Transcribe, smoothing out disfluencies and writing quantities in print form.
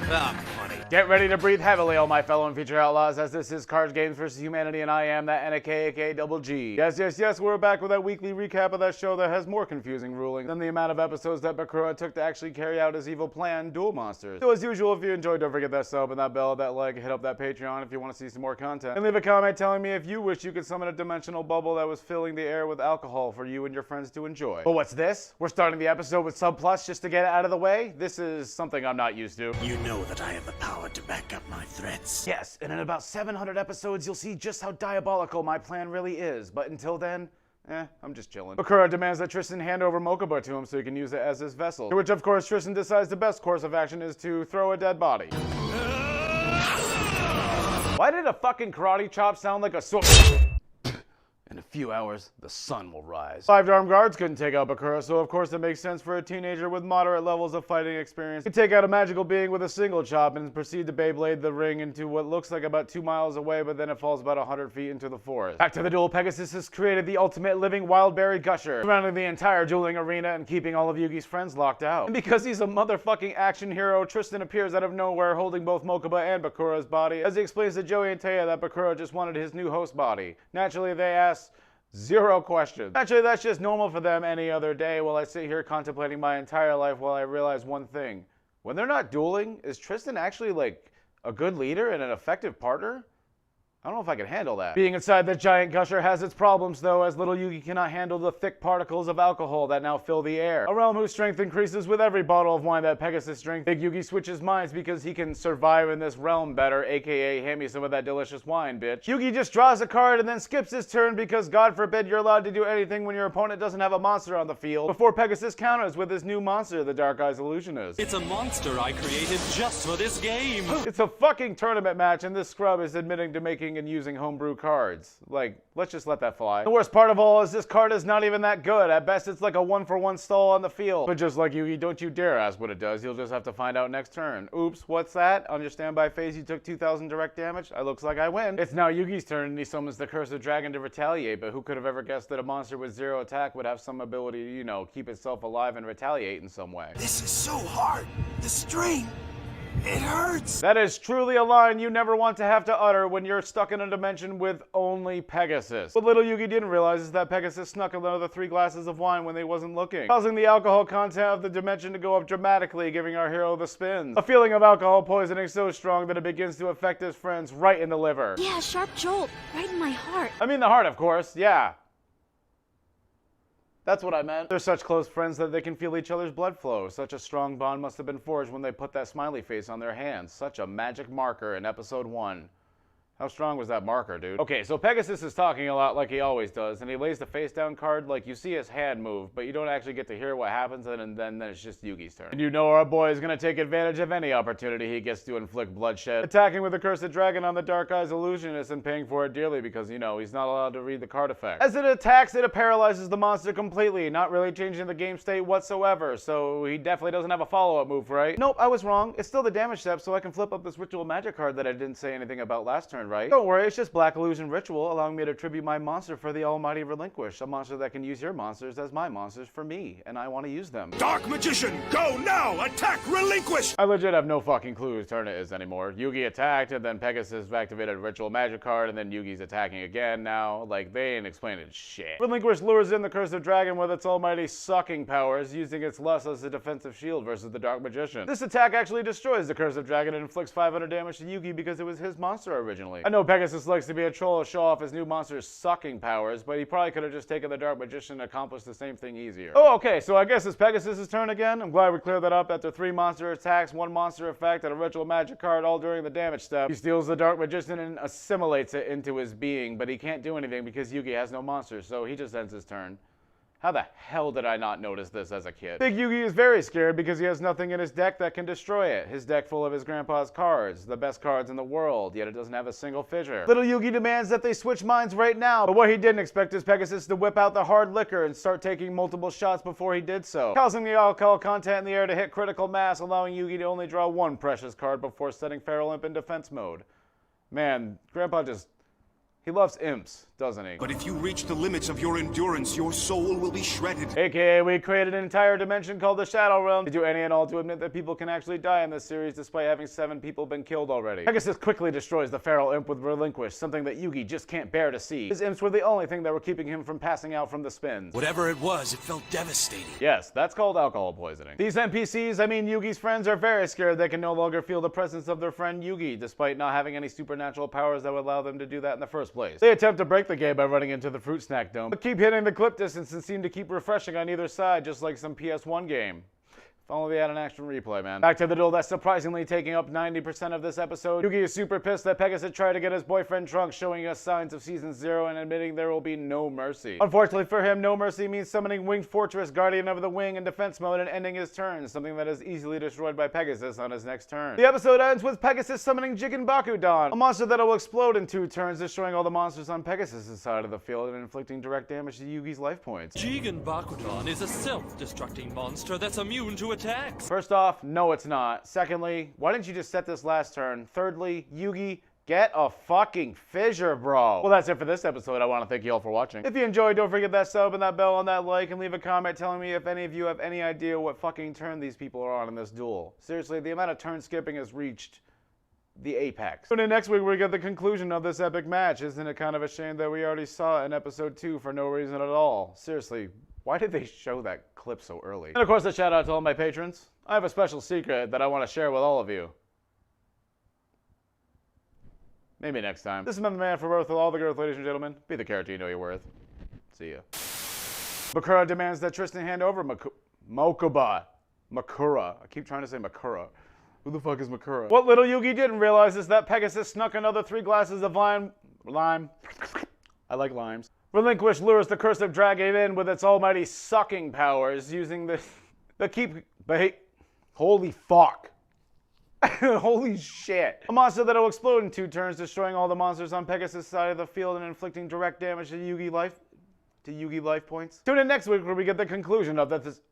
Funny. Get ready to breathe heavily, all my fellow and future outlaws, as this is Cards, Games vs. Humanity, and I am that NAK, aka Double G. Yes, we're back with that weekly recap of that show that has more confusing rulings than the amount of episodes that Bakura took to actually carry out his evil plan, Duel Monsters. So as usual, if you enjoyed, don't forget that sub and that bell, that like, hit up that Patreon if you want to see some more content. And leave a comment telling me if you wish you could summon a dimensional bubble that was filling the air with alcohol for you and your friends to enjoy. But what's this? We're starting the episode with Sub Plus just to get it out of the way? This is something I'm not used to. You know that I have the power to back up my threats. Yes, and in about 700 episodes, you'll see just how diabolical my plan really is. But until then, I'm just chilling. Bakura demands that Tristan hand over Mokuba to him so he can use it as his vessel. To which, of course, Tristan decides the best course of action is to throw a dead body. Why did a fucking karate chop sound like a sword? In a few hours, the sun will rise. 5 armed guards couldn't take out Bakura, so of course it makes sense for a teenager with moderate levels of fighting experience to take out a magical being with a single chop and proceed to Beyblade the ring into what looks like about 2 miles away, but then it falls about 100 feet into the forest. Back to the duel, Pegasus has created the ultimate living wildberry gusher, surrounding the entire dueling arena and keeping all of Yugi's friends locked out. And because he's a motherfucking action hero, Tristan appears out of nowhere holding both Mokuba and Bakura's body, as he explains to Joey and Taya that Bakura just wanted his new host body. Naturally, they ask 0 questions. Actually, that's just normal for them any other day while I sit here contemplating my entire life while I realize one thing. When they're not dueling, is Tristan actually like a good leader and an effective partner? I don't know if I can handle that. Being inside the giant gusher has its problems though, as little Yugi cannot handle the thick particles of alcohol that now fill the air. A realm whose strength increases with every bottle of wine that Pegasus drinks. Big Yugi switches minds because he can survive in this realm better, aka hand me some of that delicious wine, bitch. Yugi just draws a card and then skips his turn because God forbid you're allowed to do anything when your opponent doesn't have a monster on the field, before Pegasus counters with his new monster, the Dark Eyes Illusionist. It's a monster I created just for this game. It's a fucking tournament match and this scrub is admitting to making and using homebrew cards. Like, let's just let that fly. The worst part of all is this card is not even that good. At best, it's like a 1-for-1 stall on the field. But just like Yugi, don't you dare ask what it does. You'll just have to find out next turn. Oops, what's that? On your standby phase, you took 2,000 direct damage? It looks like I win. It's now Yugi's turn and he summons the Cursed Dragon to retaliate, but who could have ever guessed that a monster with 0 attack would have some ability to, you know, keep itself alive and retaliate in some way? This is so hard. The string. It hurts! That is truly a line you never want to have to utter when you're stuck in a dimension with only Pegasus. What little Yugi didn't realize is that Pegasus snuck another 3 glasses of wine when they wasn't looking, causing the alcohol content of the dimension to go up dramatically, giving our hero the spins. A feeling of alcohol poisoning so strong that it begins to affect his friends right in the liver. Yeah, sharp jolt, right in my heart. I mean the heart, of course, yeah. That's what I meant. They're such close friends that they can feel each other's blood flow. Such a strong bond must have been forged when they put that smiley face on their hands. Such a magic marker in episode 1. How strong was that marker, dude? Okay, so Pegasus is talking a lot like he always does, and he lays the face down card like you see his hand move, but you don't actually get to hear what happens, and then it's just Yugi's turn. And you know our boy is gonna take advantage of any opportunity he gets to inflict bloodshed, attacking with the Cursed Dragon on the Dark Eyes Illusionist and paying for it dearly because, you know, he's not allowed to read the card effect. As it attacks, it paralyzes the monster completely, not really changing the game state whatsoever, so he definitely doesn't have a follow-up move, right? Nope, I was wrong. It's still the damage step, so I can flip up this Ritual Magic card that I didn't say anything about last turn, right? Don't worry, it's just Black Illusion Ritual, allowing me to tribute my monster for the Almighty Relinquish, a monster that can use your monsters as my monsters for me, and I want to use them. Dark Magician, go now! Attack Relinquish! I legit have no fucking clue whose turn it is anymore. Yugi attacked, and then Pegasus activated a Ritual Magic card, and then Yugi's attacking again now. Like, they ain't explaining shit. Relinquish lures in the Cursed Dragon with its almighty sucking powers, using its lust as a defensive shield versus the Dark Magician. This attack actually destroys the Cursed Dragon and inflicts 500 damage to Yugi because it was his monster originally. I know Pegasus likes to be a troll to show off his new monster's sucking powers, but he probably could have just taken the Dark Magician and accomplished the same thing easier. Oh, okay, so I guess it's Pegasus' turn again. I'm glad we cleared that up after 3 monster attacks, 1 monster effect, and a Ritual Magic card all during the damage step. He steals the Dark Magician and assimilates it into his being, but he can't do anything because Yugi has no monsters, so he just ends his turn. How the hell did I not notice this as a kid? Big Yugi is very scared because he has nothing in his deck that can destroy it. His deck full of his grandpa's cards, the best cards in the world, yet it doesn't have a single fissure. Little Yugi demands that they switch minds right now, but what he didn't expect is Pegasus to whip out the hard liquor and start taking multiple shots before he did so, causing the alcohol content in the air to hit critical mass, allowing Yugi to only draw 1 precious card before setting Feral Imp in defense mode. Man, Grandpa he loves imps. doesn't he? But if you reach the limits of your endurance, your soul will be shredded. AKA, we created an entire dimension called the Shadow Realm to do any and all to admit that people can actually die in this series despite having 7 people been killed already. Pegasus quickly destroys the feral imp with Relinquish, something that Yugi just can't bear to see. His imps were the only thing that were keeping him from passing out from the spins. Whatever it was, it felt devastating. Yes, that's called alcohol poisoning. These NPCs, I mean Yugi's friends, are very scared they can no longer feel the presence of their friend Yugi, despite not having any supernatural powers that would allow them to do that in the first place. They attempt to break the game by running into the fruit snack dome, but keep hitting the clip distance and seem to keep refreshing on either side, just like some PS1 game. If only they had an action replay, man. Back to the duel that's surprisingly taking up 90% of this episode. Yugi is super pissed that Pegasus tried to get his boyfriend Trunks, showing us signs of Season 0 and admitting there will be no mercy. Unfortunately for him, no mercy means summoning Winged Fortress, Guardian of the Wing, in defense mode and ending his turn, something that is easily destroyed by Pegasus on his next turn. The episode ends with Pegasus summoning Jigen Bakudan, a monster that will explode in 2 turns, destroying all the monsters on Pegasus' side of the field and inflicting direct damage to Yugi's life points. Jigen Bakudan is a self-destructing monster that's immune to attacks. First off, no it's not. Secondly, why didn't you just set this last turn? Thirdly, Yugi, get a fucking fissure, bro. Well, that's it for this episode. I want to thank you all for watching. If you enjoyed, don't forget that sub and that bell and that like, and leave a comment telling me if any of you have any idea what fucking turn these people are on in this duel. Seriously, the amount of turn skipping has reached the apex. Tune in next week where we get the conclusion of this epic match. Isn't it kind of a shame that we already saw it in episode 2 for no reason at all? Seriously, why did they show that clip so early? And of course, a shout out to all my patrons. I have a special secret that I want to share with all of you. Maybe next time. This is the man for Earth with all the girls, ladies and gentlemen. Be the character you know you're worth. See ya. Bakura demands that Tristan hand over Mokuba. Makura. I keep trying to say Makura. Who the fuck is Makura? What little Yugi didn't realize is that Pegasus snuck another 3 glasses of lime. I like limes. Relinquish lures the cursive dragon in with its almighty sucking powers, using holy fuck. Holy shit. A monster that will explode in 2 turns, destroying all the monsters on Pegasus' side of the field and inflicting direct damage to Yugi life points. Tune in next week where we get the conclusion of this.